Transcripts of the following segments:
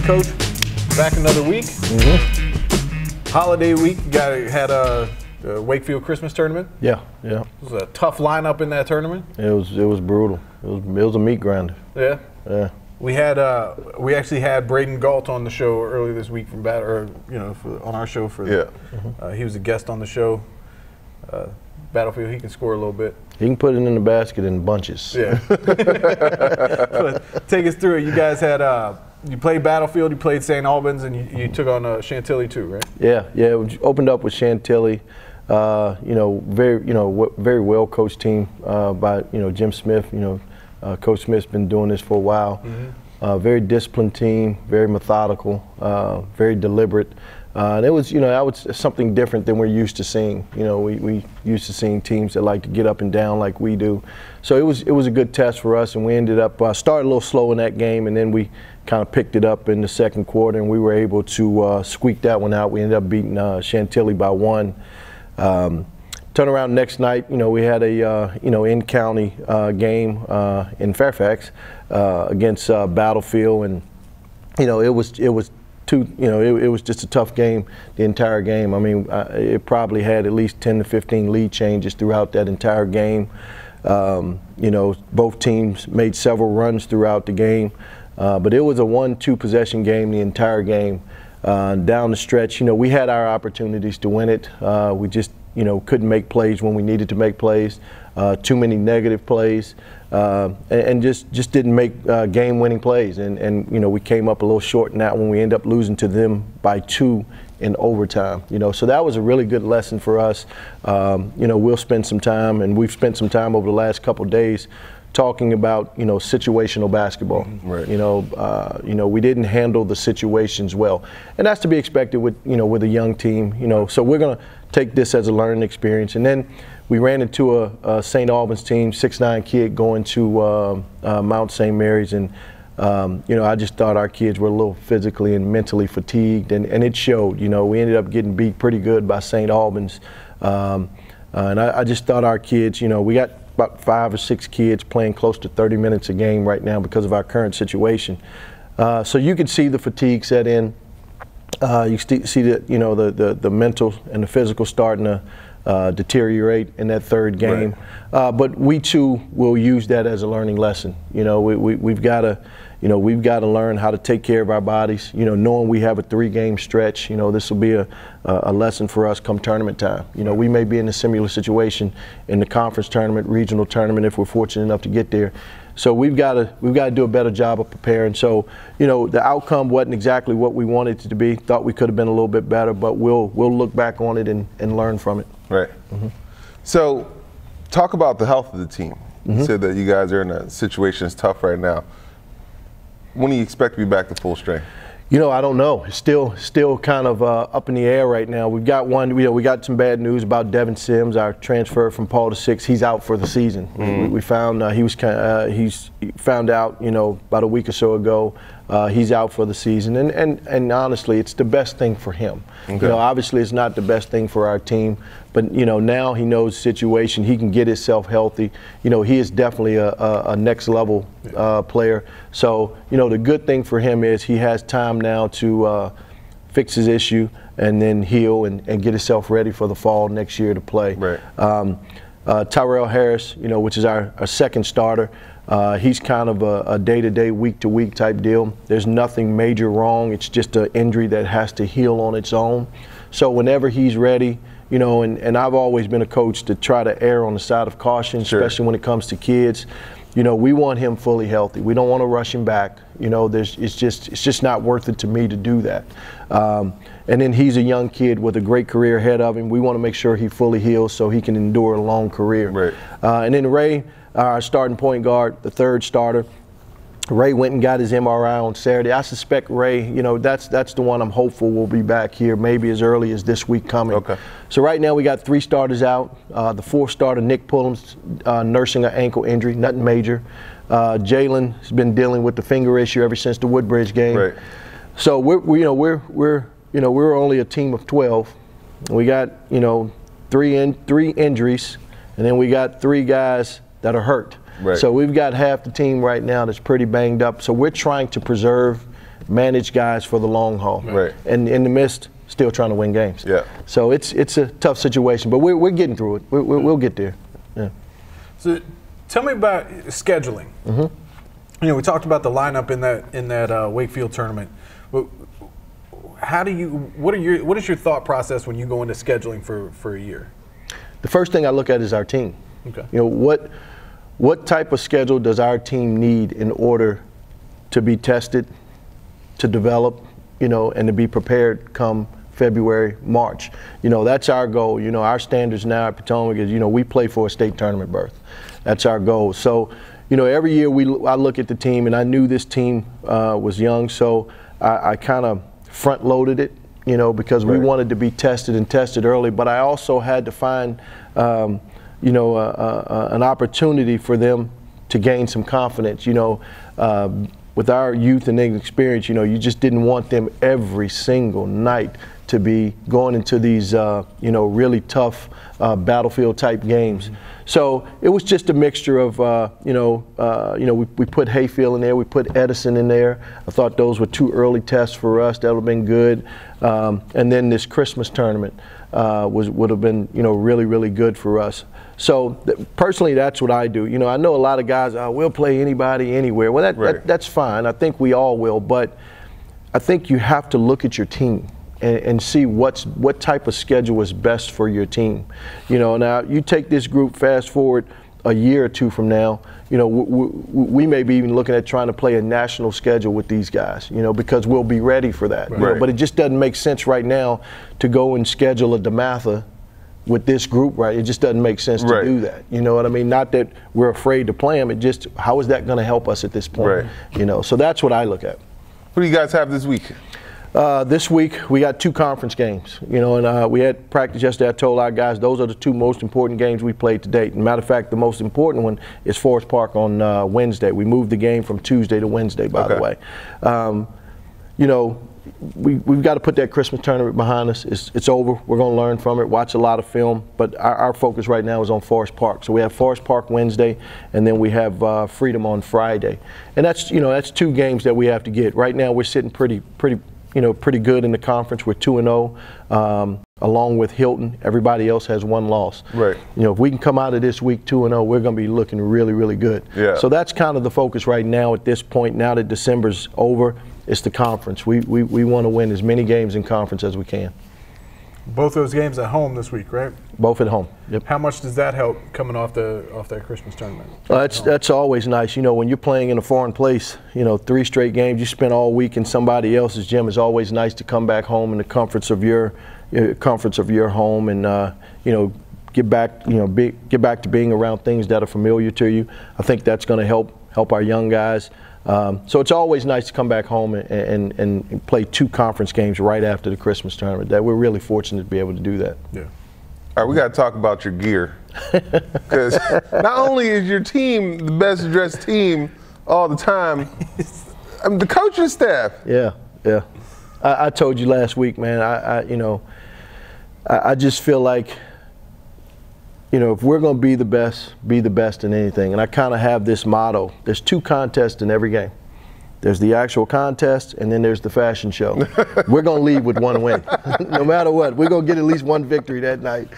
Coach. Back another week. Holiday week. You had a Wakefield Christmas tournament. Yeah. It was a tough lineup in that tournament. It was brutal. It was a meat grinder. Yeah. We actually had Braden Galt on the show earlier this week from on our show he was a guest on the show. Battlefield, he can score a little bit. He can put it in the basket in bunches. Yeah. Take us through it. You guys had you played Battlefield, you played St. Albans, and you took on Chantilly too, right? Yeah. We opened up with Chantilly. Very well coached team by Jim Smith. Coach Smith's been doing this for a while. Very disciplined team, very methodical, very deliberate. And it was, something different than we're used to seeing. We used to seeing teams that like to get up and down like we do. So it was a good test for us, and we ended up started a little slow in that game, and then we kind of picked it up in the second quarter, and we were able to squeak that one out. We ended up beating Chantilly by 1. Turn around next night, we had a in-county game in Fairfax against Battlefield, and it was just a tough game the entire game. I mean, it probably had at least 10 to 15 lead changes throughout that entire game. Both teams made several runs throughout the game, but it was a 1-2 possession game the entire game. Down the stretch, we had our opportunities to win it. We just couldn't make plays when we needed to make plays. Too many negative plays, and just didn't make game-winning plays. And we came up a little short in that when we ended up losing to them by 2 in overtime. So that was a really good lesson for us. We'll spend some time, and we've spent some time over the last couple of days talking about situational basketball. Right. We didn't handle the situations well, and that's to be expected with with a young team. So we're gonna take this as a learning experience. And then we ran into a St. Albans team, 6'9" kid going to Mount St. Mary's, and I just thought our kids were a little physically and mentally fatigued, and it showed. We ended up getting beat pretty good by St. Albans, and I just thought our kids. We got about 5 or 6 kids playing close to 30 minutes a game right now because of our current situation. So you could see the fatigue set in. You see that the mental and the physical starting to deteriorate in that third game. Right. But we too will use that as a learning lesson. We've got to learn how to take care of our bodies. Knowing we have a 3-game stretch. This will be a lesson for us come tournament time. We may be in a similar situation in the conference tournament, regional tournament, if we're fortunate enough to get there. So we've got to do a better job of preparing. So the outcome wasn't exactly what we wanted it to be. Thought we could have been a little bit better, but we'll look back on it and learn from it. Right. So talk about the health of the team. You said that you guys are in a situation that's tough right now. When do you expect to be back to full strength? I don't know. It's still kind of up in the air right now. We've got we got some bad news about Devin Sims, our transfer from Paul VI. He's out for the season. We found he's found out about a week or so ago. He's out for the season, and honestly, it's the best thing for him. Okay. Obviously, it's not the best thing for our team, but now he knows the situation. He can get himself healthy. He is definitely a next level player. So the good thing for him is he has time now to fix his issue and then heal and get himself ready for the fall next year to play. Right. Tyrell Harris, which is our second starter. He's kind of a day-to-day, week-to-week type deal. There's nothing major wrong. It's just an injury that has to heal on its own. So whenever he's ready, and I've always been a coach to try to err on the side of caution, especially when it comes to kids. We want him fully healthy. We don't want to rush him back. It's just not worth it to me to do that. And then he's a young kid with a great career ahead of him. We want to make sure he fully heals so he can endure a long career. Right. And then Ray, our starting point guard, the third starter. Ray went and got his MRI on Saturday. I suspect Ray, that's the one I'm hopeful will be back here maybe as early as this week coming. Okay. So right now we got 3 starters out. The 4th starter, Nick Pullum's nursing an ankle injury, nothing major. Jalen has been dealing with the finger issue ever since the Woodbridge game. Right. So we're only a team of 12. We got 3 injuries, and then we got 3 guys that are hurt. Right. So we've got half the team right now that's pretty banged up. So we're trying to preserve manage guys for the long haul. Right. And in the midst, still trying to win games. Yeah. So it's a tough situation, but we're getting through it. We'll get there. Yeah. So tell me about scheduling. Mm-hmm. You know, we talked about the lineup in that Wakefield tournament. What is your thought process when you go into scheduling for a year? The first thing I look at is our team. Okay. You know, what type of schedule does our team need in order to be tested, to develop, you know, and to be prepared come February, March. You know, that's our goal. You know, our standards now at Potomac is, you know, we play for a state tournament berth. That's our goal. So, you know, every year I look at the team, and I knew this team was young, so I kind of front-loaded it, you know, because we wanted to be tested early. But I also had to find, you know, an opportunity for them to gain some confidence. You know, with our youth and experience, you know, you just didn't want them every single night to be going into these, you know, really tough battlefield-type games. Mm-hmm. So it was just a mixture of, you know, we put Hayfield in there, we put Edison in there. I thought those were 2 early tests for us. That would have been good. And then this Christmas tournament would have been, you know, really, really good for us. So personally, that's what I do. You know, I know a lot of guys, we'll play anybody, anywhere. Well, that's fine. I think we all will. But I think you have to look at your team and see what type of schedule is best for your team. You know, now you take this group fast forward a year or 2 from now, you know, we may be even looking at trying to play a national schedule with these guys, you know, because we'll be ready for that. Right. You know, but it just doesn't make sense right now to go and schedule a DeMatha with this group, right? It just doesn't make sense to do that. You know what I mean? Not that we're afraid to play them. It just, how is that going to help us at this point? Right. You know, so that's what I look at. Who do you guys have this week? This week we got 2 conference games, you know, and we had practice yesterday. I told our guys those are the 2 most important games we played to date. And matter of fact, the most important one is Forest Park on Wednesday. We moved the game from Tuesday to Wednesday, by the way. You know, we've got to put that Christmas tournament behind us. It's over. We're going to learn from it, watch a lot of film, but our focus right now is on Forest Park. So we have Forest Park Wednesday, and then we have Freedom on Friday. And that's, you know, that's 2 games that we have to get. Right now we're sitting pretty good in the conference. We're 2-0, along with Hilton. Everybody else has 1 loss. Right. You know, if we can come out of this week 2-0, we're going to be looking really, really good. Yeah. So that's kind of the focus right now at this point. Now that December's over, it's the conference. We want to win as many games in conference as we can. Both those games at home this week, right? Both at home. Yep. How much does that help coming off that Christmas tournament? That's always nice. You know, when you're playing in a foreign place, you know, 3 straight games, you spend all week in somebody else's gym. It's always nice to come back home in the comforts of your home and you know, get back to being around things that are familiar to you. I think that's going to help our young guys. So it's always nice to come back home and play 2 conference games right after the Christmas tournament. That we're really fortunate to be able to do that. Yeah. All right, we got to talk about your gear, because not only is your team the best dressed team all the time, I mean, the coaching staff. Yeah. I told you last week, man. I just feel like, you know, if we're going to be the best in anything. And I kind of have this motto. There's 2 contests in every game. There's the actual contest, and then there's the fashion show. We're going to leave with 1 win. No matter what. We're going to get at least 1 victory that night.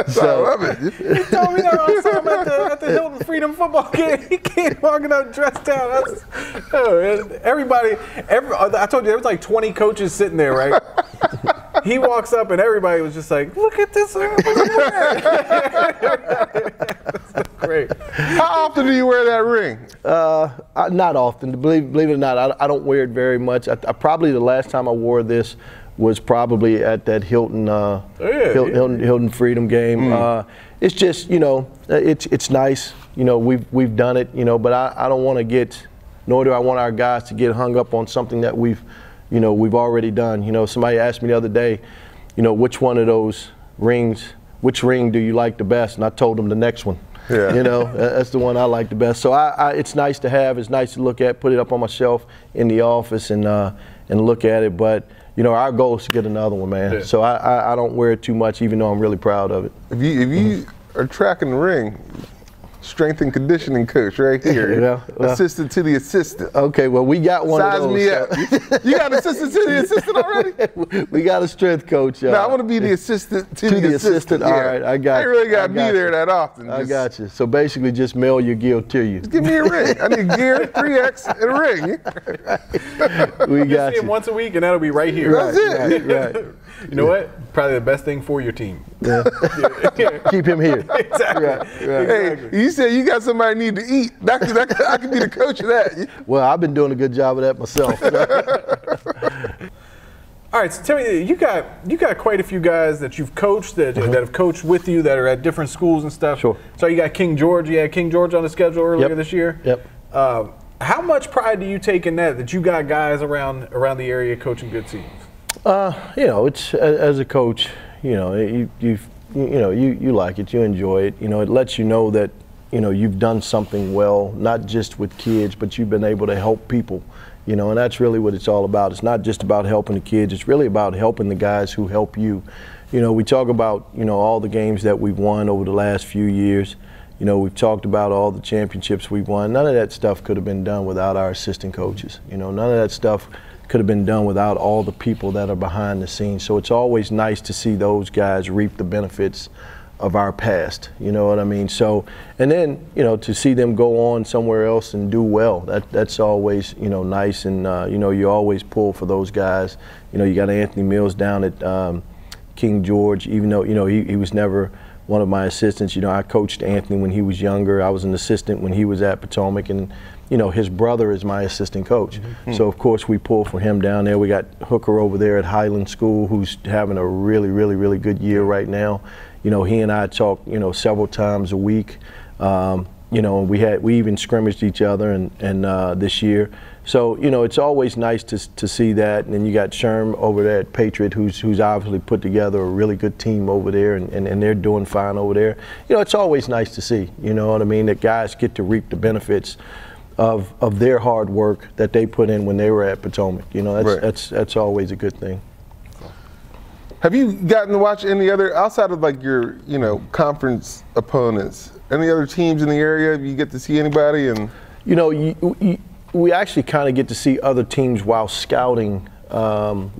So, I love it. You told me that I saw him at the Hilton Freedom football game. He came walking up dressed out. I told you, there was like 20 coaches sitting there, right? He walks up and everybody was just like, look at this. Great. How often do you wear that ring? Not often. Believe it or not, I don't wear it very much. I probably the last time I wore this was probably at that Hilton Hilton Freedom game. It's just, you know, it's nice. You know, we've done it. You know, but I don't want to get, nor do I want our guys to get hung up on something that we've already done. You know, somebody asked me the other day, you know, which one of those rings, which ring do you like the best? And I told them the next one. Yeah. You know, that's the one I like the best. So it's nice to have. It's nice to look at. Put it up on my shelf in the office and look at it. But you know, our goal is to get another one, man. Yeah. So I don't wear it too much, even though I'm really proud of it. If you are tracking the ring, strength and conditioning coach right here. Well, assistant to the assistant. Okay, well, we got one Size of those. me up. You got an assistant to the assistant already? We got a strength coach. No, I want to be the assistant to the assistant. All right, I got you. I ain't really got to be there that often. I got you. So basically just mail your gear to you. Just give me a ring. I need gear, 3X, and a ring. We you got see him once a week, and that'll be right here. That's it. Right. You know what? Probably the best thing for your team. Yeah. Keep him here. Exactly. Right. Hey, you said you got somebody need to eat. I could be the coach of that. Well, I've been doing a good job of that myself. All right, so tell me, you got quite a few guys that you've coached that have coached with you that are at different schools and stuff. Sure. So you got King George. You had King George on the schedule earlier this year. Yep. How much pride do you take in that you got guys around the area coaching good teams? It's as a coach, you like it, you enjoy it. It lets you know that you've done something well, not just with kids, but you've been able to help people. And that's really what it's all about. It's not just about helping the kids. It's really about helping the guys who help you. We talk about all the games that we've won over the last few years. We've talked about all the championships we've won. None of that stuff could have been done without our assistant coaches. None of that stuff could have been done without all the people that are behind the scenes. So it's always nice to see those guys reap the benefits of our past, you know what I mean? So, and then, to see them go on somewhere else and do well, that's always, nice. And, you always pull for those guys. You got Anthony Mills down at King George, even though, he was never one of my assistants. I coached Anthony when he was younger. I was an assistant when he was at Potomac, and his brother is my assistant coach. Mm-hmm. So of course we pull for him down there. We got Hooker over there at Highland School, who's having a really, really, really good year right now. He and I talk, several times a week. We even scrimmaged each other and this year. So, it's always nice to see that. And then you got Sherm over there at Patriot, who's obviously put together a really good team over there, and they're doing fine over there. It's always nice to see, that guys get to reap the benefits of their hard work that they put in when they were at Potomac. That's always a good thing. Have you gotten to watch any other, outside of like your, conference opponents, any other teams in the area? You get to see anybody? And we actually kind of get to see other teams while scouting our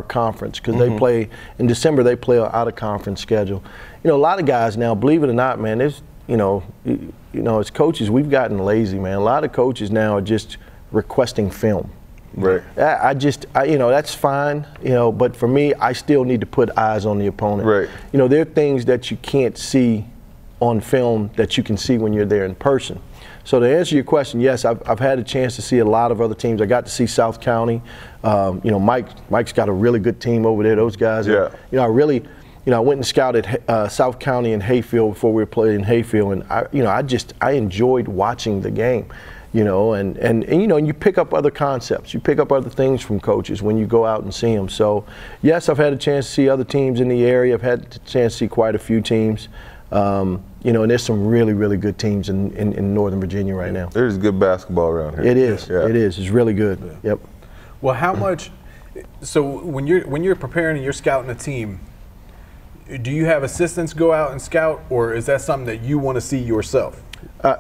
conference, because they play in December. They play an out of conference schedule. A lot of guys now, believe it or not, man, there's as coaches, we've gotten lazy, man. A lot of coaches now are just requesting film. Right. That's fine, but for me, I still need to put eyes on the opponent. Right. There are things that you can't see on film that you can see when you're there in person. So to answer your question, yes, I've had a chance to see a lot of other teams. I got to see South County. Mike's got a really good team over there. Those guys are, I went and scouted South County and Hayfield before we were playing in Hayfield, and I enjoyed watching the game. And you pick up other concepts. You pick up other things from coaches when you go out and see them. So, yes, I've had a chance to see other teams in the area. I've had a chance to see quite a few teams. And there's some really, really good teams in Northern Virginia right now. There's good basketball around here. It is. Yeah. It is. It's really good. Yeah. Yep. Well, how much? So when you're preparing and you're scouting a team, do you have assistants go out and scout, or is that something that you want to see yourself? I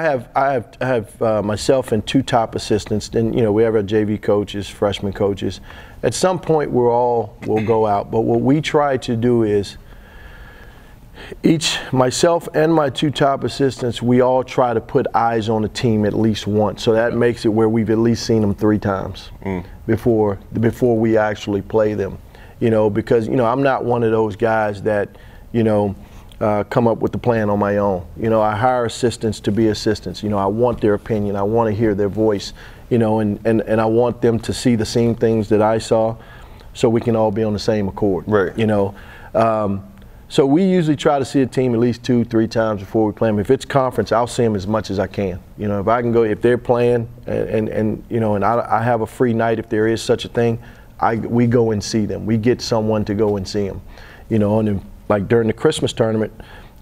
have myself and two top assistants. Then we have our JV coaches, freshman coaches. At some point, we'll go out. But what we try to do is myself and my two top assistants, we all try to put eyes on the team at least once. So that makes it where we've at least seen them 3 times before we actually play them. Because I'm not one of those guys that come up with the plan on my own. I hire assistants to be assistants. I want their opinion. I want to hear their voice. And I want them to see the same things that I saw, so we can all be on the same accord. Right. So we usually try to see a team at least 2-3 times before we play them. If it's conference, I'll see them as much as I can. If I can go, if they're playing, and I have a free night, if there is such a thing, we go and see them. We get someone to go and see them. And then, like during the Christmas tournament,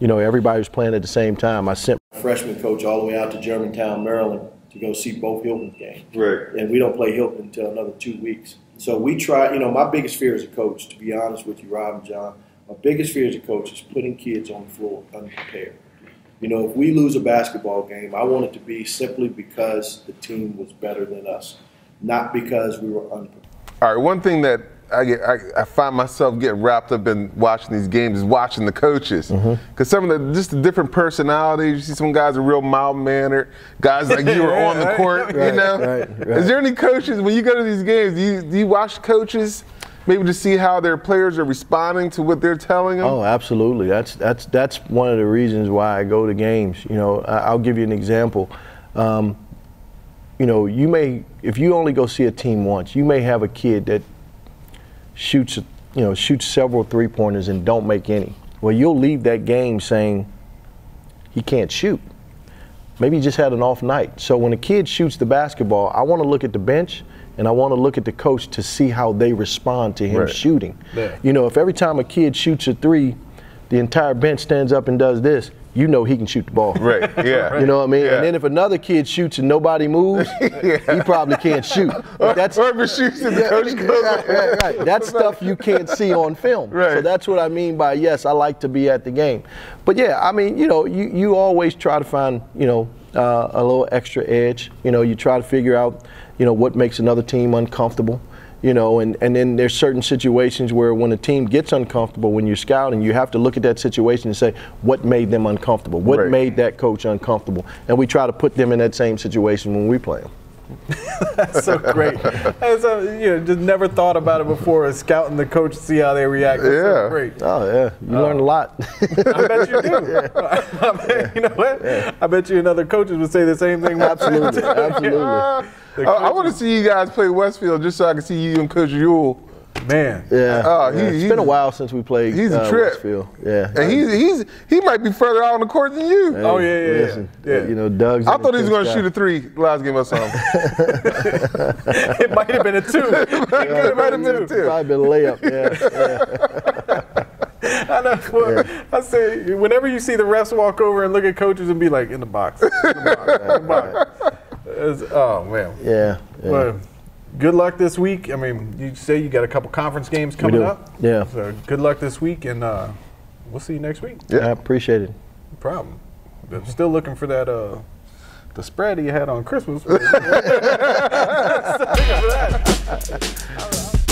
everybody was playing at the same time. I sent my freshman coach all the way out to Germantown, Maryland, to go see both Hilton games. Right. And we don't play Hilton until another 2 weeks. So we try. My biggest fear as a coach, to be honest with you, Rob and John, My biggest fear as a coach is putting kids on the floor unprepared. You know, if we lose a basketball game, I want it to be simply because the team was better than us, not because we were unprepared. All right, one thing that I find myself getting wrapped up in watching these games is watching the coaches. Because some of just the different personalities, you see some guys are real mild-mannered, guys like you are on the court, you know? Right. Is there any coaches, when you go to these games, do you watch coaches maybe to see how their players are responding to what they're telling them? Oh, absolutely. That's one of the reasons why I go to games. You know, I'll give you an example. You know, if you only go see a team once, you may have a kid that shoots several three-pointers and don't make any. Well, you'll leave that game saying he can't shoot. Maybe he just had an off night. So when a kid shoots the basketball, I want to look at the bench and I want to look at the coach to see how they respond to him shooting. Yeah. You know, if every time a kid shoots a three, the entire bench stands up and does this, you know he can shoot the ball. Right, yeah. You know what I mean? Yeah. And then if another kid shoots and nobody moves, he probably can't shoot. Or if it shoots and the coach goes. Right. That's stuff you can't see on film. Right. So that's what I mean by, yes, I like to be at the game. But yeah, I mean, you know, you always try to find, you know, a little extra edge. You know, you try to figure out, you know, what makes another team uncomfortable. You know, and then there's certain situations where when a team gets uncomfortable, when you're scouting, you have to look at that situation and say, what made them uncomfortable? What made that coach uncomfortable? And we try to put them in that same situation when we play them. That's so great. So, you know, just never thought about it before, scouting the coach to see how they react. That's so great. Oh, yeah. You learn a lot. I bet you do. I bet, you know what? Yeah. I bet you another coaches would say the same thing. Absolutely. Absolutely. I want to see you guys play Westfield just so I can see you and Coach Ewell. Man. Yeah. It's been a while since we played Westfield. Yeah. And he might be further out on the court than you. Hey, oh, yeah. You know, Doug's. I thought he was going to shoot a three last game or something. It might have been a two. It might have been a two. Probably been a layup, I know. I say, whenever you see the refs walk over and look at coaches and be like, in the box. In the box. Oh, man. Yeah. Well, good luck this week. I mean, you say you got a couple conference games coming up. Yeah. So good luck this week, and we'll see you next week. Yeah, I appreciate it. No problem. I'm still looking for that the spread you had on Christmas. Still looking for that. All right.